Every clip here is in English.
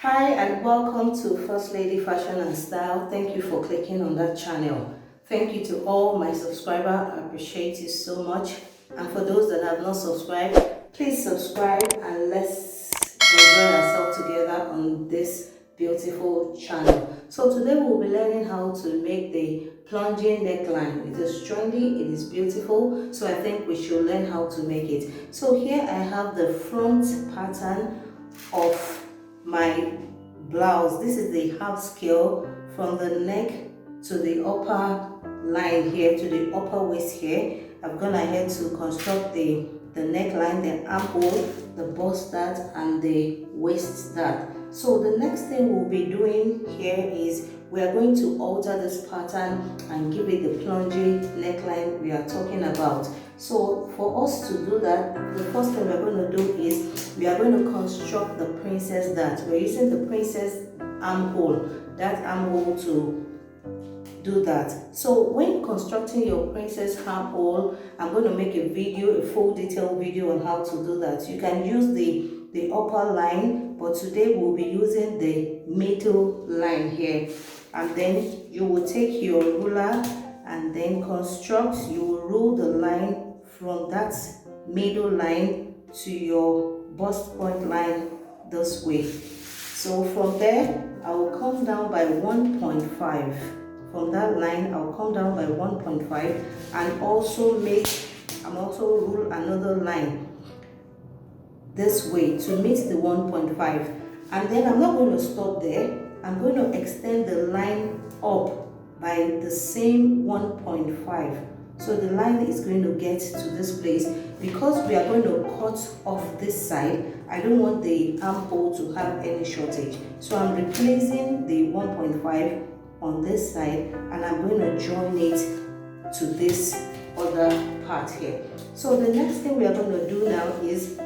Hi and welcome to First Lady Fashion and Style. Thank you for clicking on that channel. Thank you to all my subscribers. I appreciate you so much. And for those that have not subscribed, please subscribe and let's enjoy ourselves together on this beautiful channel. So today we'll be learning how to make the plunging neckline. It is trendy, it is beautiful, so I think we should learn how to make it. So here I have the front pattern of my blouse. This is the half scale from the neck to the upper line here, to the upper waist here. I've gone ahead to construct the neckline, the armhole, the bust dart and the waist dart. So the next thing we'll be doing here is we are going to alter this pattern and give it the plunging neckline we are talking about. So for us to do that, the first thing we're going to do is we are going to construct the princess dart. We're using the princess armhole, that armhole to do that. So when constructing your princess armhole, I'm going to make a video, a full detailed video on how to do that. You can use the upper line, but today we'll be using the middle line here. And then you will take your ruler and then construct, you will rule the line from that middle line to your bust point line this way. So from there, I will come down by 1.5. From that line, I'll come down by 1.5 and also rule another line this way to meet the 1.5. And then I'm not going to stop there. I'm going to extend the line up by the same 1.5. So the line is going to get to this place. Because we are going to cut off this side, I don't want the armhole to have any shortage. So I'm replacing the 1.5 on this side and I'm going to join it to this other part here. So the next thing we are going to do now is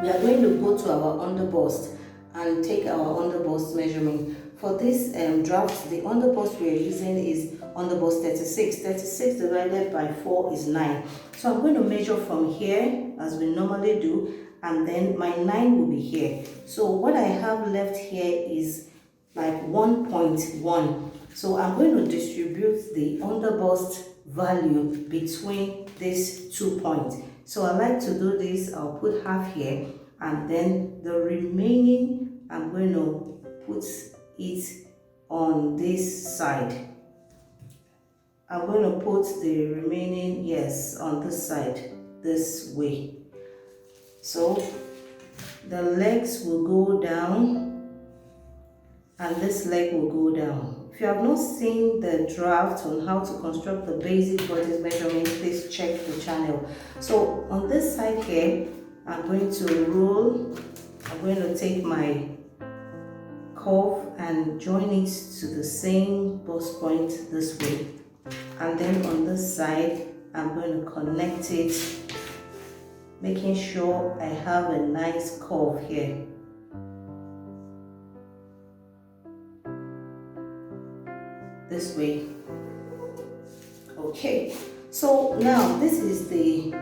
we are going to go to our underbust and take our underbust measurement. For this draft, the underbust we are using is underbust 36. 36 divided by 4 is 9. So I'm going to measure from here as we normally do, and then my 9 will be here. So what I have left here is like 1.1. So I'm going to distribute the underbust value between these 2 points. So I like to do this. I'll put half here, and then the remaining I'm going to put it on this side. I'm going to put the remaining, yes, on this side, this way. So the legs will go down and this leg will go down. If you have not seen the draft on how to construct the basic bodice measurement, please check the channel. So on this side here, I'm going to roll. I'm going to take my curve and join it to the same bust point this way. And then on this side, I'm going to connect it, making sure I have a nice curve here. This way. Okay, so now this is the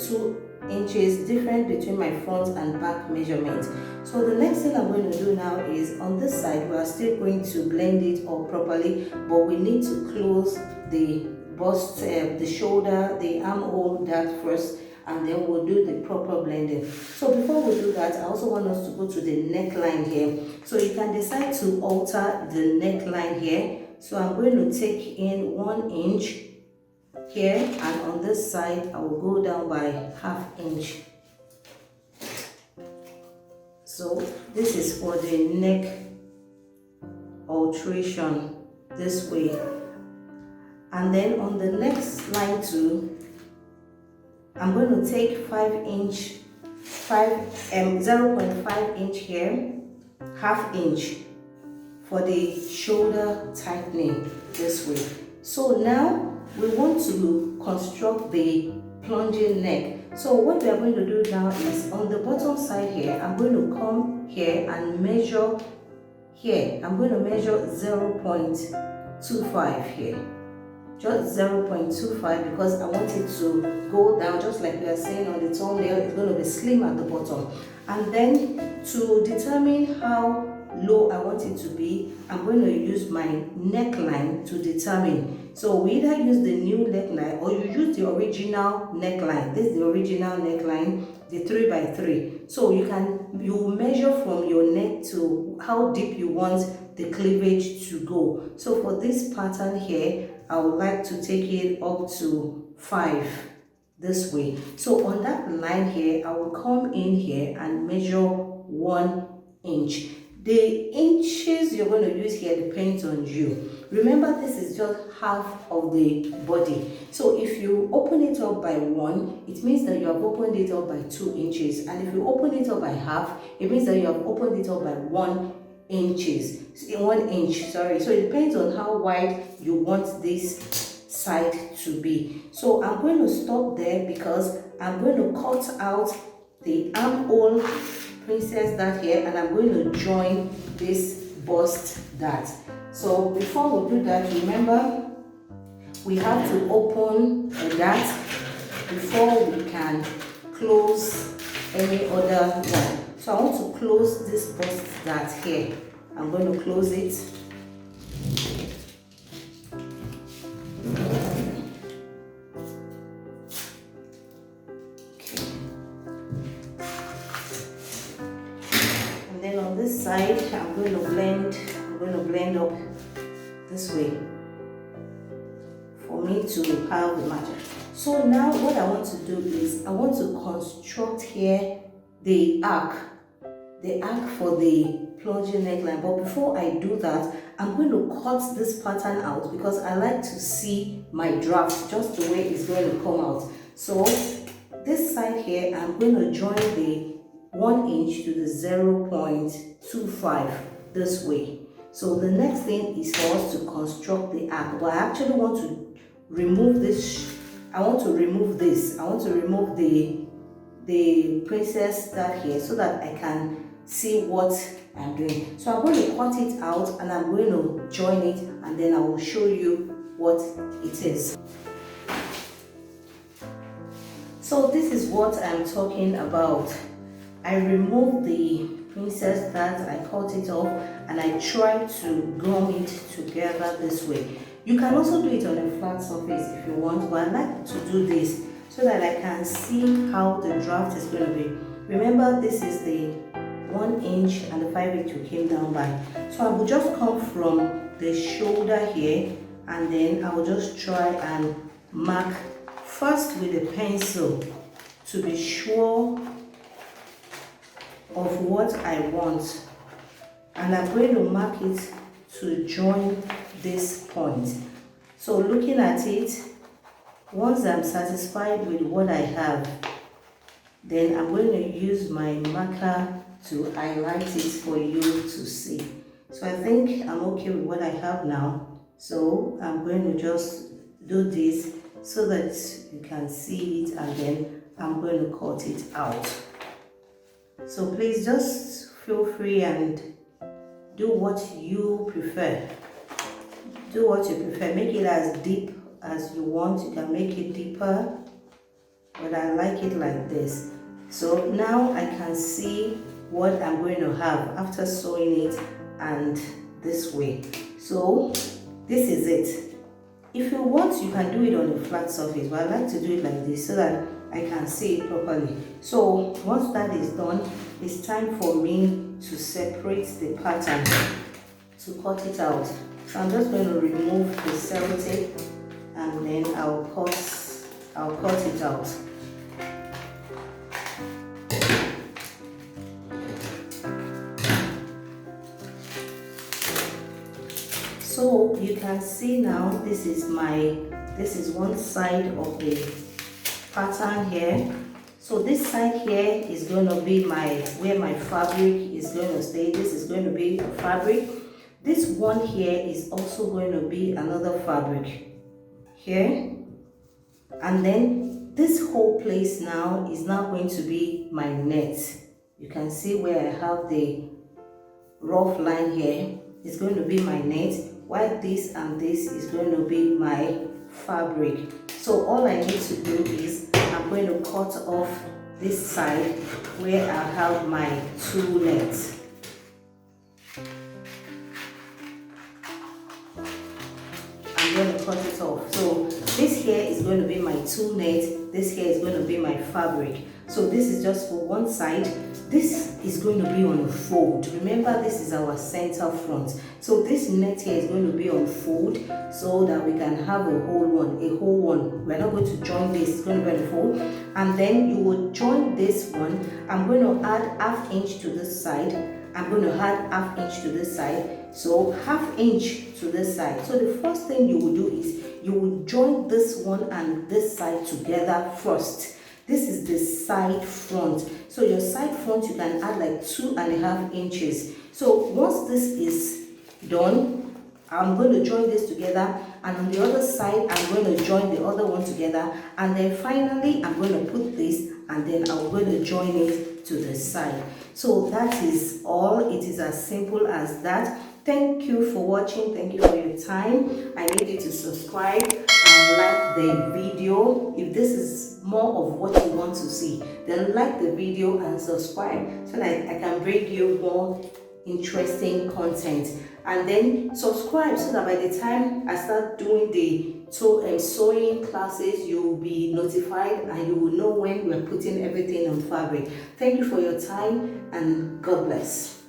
2 inches difference between my front and back measurement. So the next thing I'm going to do now is on this side we are still going to blend it up properly, but we need to close the bust, the shoulder, the armhole dart first, and then we'll do the proper blending. So before we do that, I also want us to go to the neckline here. So you can decide to alter the neckline here. So I'm going to take in 1 inch here, and on this side I will go down by ½ inch. So this is for the neck alteration this way. And then on the next line too, I'm going to take 0.5 inch here, ½ inch for the shoulder tightening this way. So now we want to construct the plunging neck. So what we are going to do now is on the bottom side here, I'm going to come here and measure here. I'm going to measure 0.25 here. Just 0.25 because I want it to go down just like we are saying on the thumbnail. It's going to be slim at the bottom. And then to determine how low I want it to be, I'm going to use my neckline to determine. So we either use the new neckline or you use the original neckline. This is the original neckline, the 3x3. So you measure from your neck to how deep you want the cleavage to go. So for this pattern here, I would like to take it up to 5 this way. So on that line here, I will come in here and measure 1 inch. The inches you're going to use here depends on you. Remember, this is just half of the body. So if you open it up by 1, it means that you have opened it up by 2 inches. And if you open it up by half, it means that you have opened it up by 1 inches. 1 inch, sorry. So it depends on how wide you want this side to be. So I'm going to stop there because I'm going to cut out the armhole princess dart here, and I'm going to join this bust dart. So before we do that, remember we have to open a dart before we can close any other one. So I want to close this bust dart here. I'm going to close it. On this side, I'm going to blend up this way for me to have the match. So now what I want to do is I want to construct here the arc for the plunging neckline. But before I do that, I'm going to cut this pattern out because I like to see my draft just the way it's going to come out. So this side here, I'm going to join the 1 inch to the 0.25 this way. So the next thing is for us to construct the arc. But I actually want to remove this. I want to remove the princess dart here so that I can see what I'm doing. So I'm going to cut it out and I'm going to join it, and then I will show you what it is. So this is what I'm talking about. I removed the princess dart, I cut it off, and I try to gum it together this way. You can also do it on a flat surface if you want, but I like to do this so that I can see how the draft is going to be. Remember, this is the 1 inch and the 5 inch we came down by. So I will just come from the shoulder here, and then I will just try and mark first with a pencil to be sure of what I want, and I'm going to mark it to join this point. So looking at it, once I'm satisfied with what I have, then I'm going to use my marker to highlight it for you to see. So I think I'm okay with what I have now. So I'm going to just do this so that you can see it, and then I'm going to cut it out. So please just feel free and do what you prefer. Do what you prefer. Make it as deep as you want. You can make it deeper, but I like it like this. So now I can see what I'm going to have after sewing it, and this way. So this is it. If you want, you can do it on a flat surface, but I like to do it like this so that I can see it properly. So once that is done, it's time for me to separate the pattern, to cut it out. So I'm just going to remove the sellotape, and then I'll cut it out. So you can see now, this is one side of the pattern here. So this side here is going to be where my fabric is going to stay. This is going to be a fabric. This one here is also going to be another fabric here. And then this whole place now is now going to be my net. You can see where I have the rough line here. It's going to be my net, while this and this is going to be my fabric. So all I need to do is I'm going to cut off this side where I have my two nets. two nets, this here is going to be my fabric. So this is just for one side. This is going to be on a fold. Remember, this is our center front. So this net here is going to be on fold so that we can have a whole one. We're not going to join this, it's going to be on fold. And then you will join this one. I'm going to add ½ inch to this side. I'm going to add ½ inch to this side. So ½ inch to this side. So the first thing you will do is you will join this one and this side together first. This is the side front. So your side front, you can add like 2½ inches. So once this is done, I'm going to join this together, and on the other side I'm going to join the other one together, and then finally I'm going to put this, and then I'm going to join it to the side. So that is all. It is as simple as that. Thank you for watching. Thank you for your time. I need you to subscribe and like the video. If this is more of what you want to see, then like the video and subscribe so that I can bring you more interesting content. And then subscribe so that by the time I start doing the sewing classes, you will be notified and you will know when we're putting everything on fabric. Thank you for your time, and God bless.